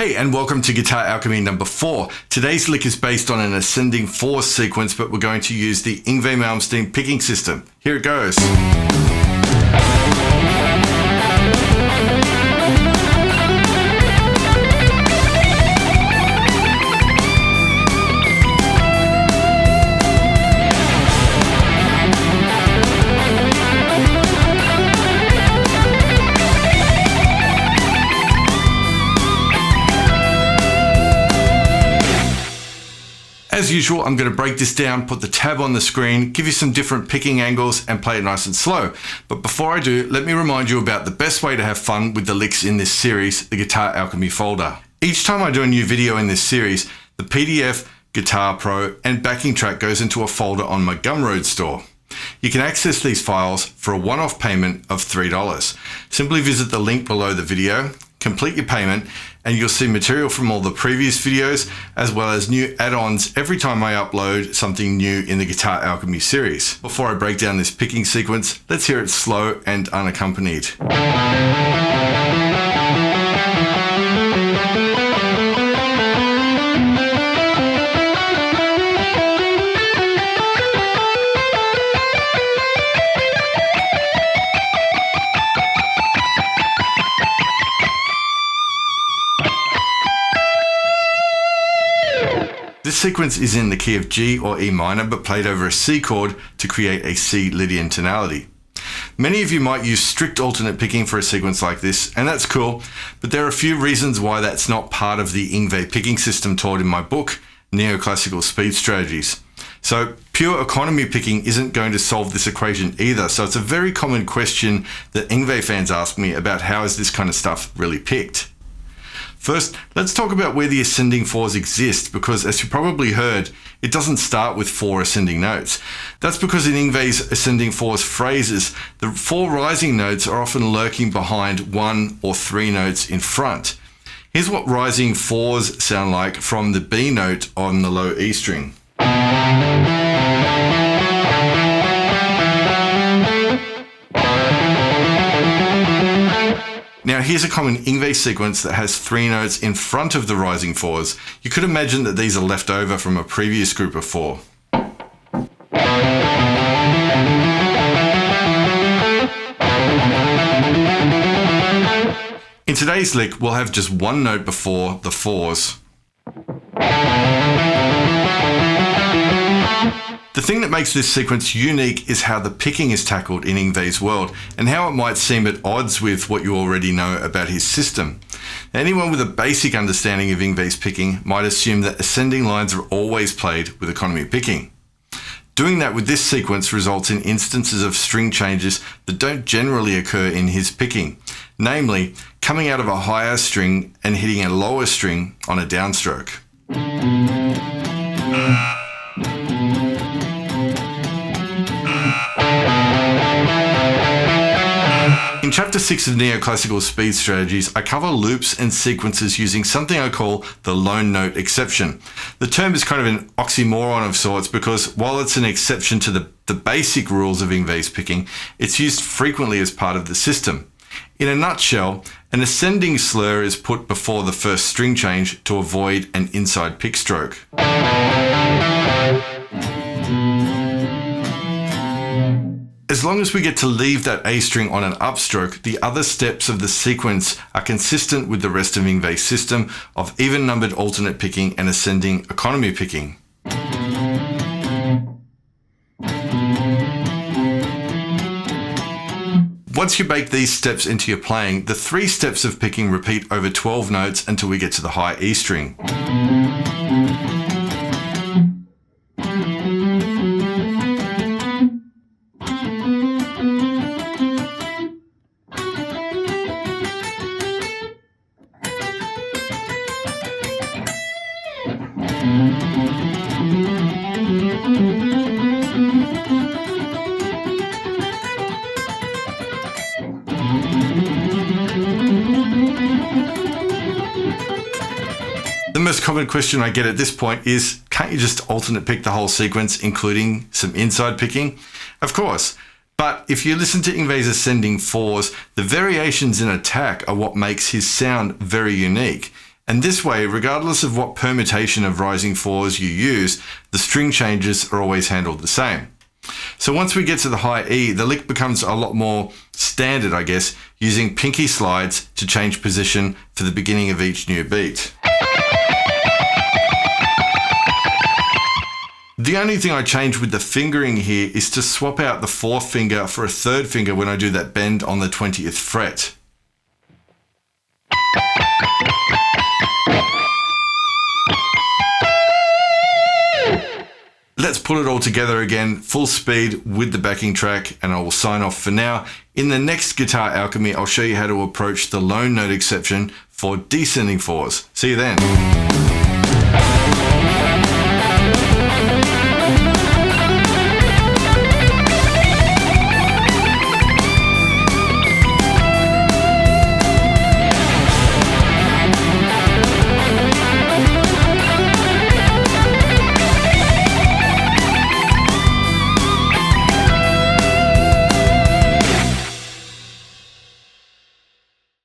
Hey, and welcome to Guitar Alchemy number 4. Today's lick is based on an ascending 4 sequence, but we're going to use the Yngwie Malmsteen picking system. Here it goes. As usual, I'm going to break this down, put the tab on the screen, give you some different picking angles and play it nice and slow. But before I do, let me remind you about the best way to have fun with the licks in this series, the Guitar Alchemy folder. Each time I do a new video in this series, the PDF, Guitar Pro and backing track goes into a folder on my Gumroad store. You can access these files for a one-off payment of $3. Simply visit the link below the video, complete your payment, and you'll see material from all the previous videos, as well as new add-ons every time I upload something new in the Guitar Alchemy series. Before I break down this picking sequence, let's hear it slow and unaccompanied. This sequence is in the key of G or E minor, but played over a C chord to create a C Lydian tonality. Many of you might use strict alternate picking for a sequence like this, and that's cool, but there are a few reasons why that's not part of the Yngwie picking system taught in my book, Neoclassical Speed Strategies. So pure economy picking isn't going to solve this equation either, so it's a very common question that Yngwie fans ask me about how is this kind of stuff really picked. First, let's talk about where the ascending 4s exist, because as you probably heard, it doesn't start with 4 ascending notes. That's because in Yngwie's ascending 4s phrases, the 4 rising notes are often lurking behind 1 or 3 notes in front. Here's what rising 4s sound like from the B note on the low E string. Now here's a common Yngwie sequence that has 3 notes in front of the rising 4s. You could imagine that these are left over from a previous group of 4. In today's lick, we'll have just 1 note before the 4s. The thing that makes this sequence unique is how the picking is tackled in Yngwie's world, and how it might seem at odds with what you already know about his system. Anyone with a basic understanding of Yngwie's picking might assume that ascending lines are always played with economy picking. Doing that with this sequence results in instances of string changes that don't generally occur in his picking, namely coming out of a higher string and hitting a lower string on a downstroke. In Chapter 6 of Neoclassical Speed Strategies, I cover loops and sequences using something I call the lone note exception. The term is kind of an oxymoron of sorts because while it's an exception to the basic rules of Yngwie's picking, it's used frequently as part of the system. In a nutshell, an ascending slur is put before the first string change to avoid an inside pick stroke. As long as we get to leave that A string on an upstroke, the other steps of the sequence are consistent with the rest of Yngwie's system of even-numbered alternate picking and ascending economy picking. Once you bake these steps into your playing, the 3 steps of picking repeat over 12 notes until we get to the high E string. The most common question I get at this point is, can't you just alternate pick the whole sequence, including some inside picking? Of course, but if you listen to Yngwie's ascending 4s, the variations in attack are what makes his sound very unique. And this way, regardless of what permutation of rising fours you use, the string changes are always handled the same. So once we get to the high E, the lick becomes a lot more standard, I guess, using pinky slides to change position for the beginning of each new beat. The only thing I change with the fingering here is to swap out the 4th finger for a 3rd finger when I do that bend on the 20th fret. Let's put it all together again, full speed with the backing track, and I will sign off for now. In the next Guitar Alchemy, I'll show you how to approach the lone note exception for descending 4s. See you then.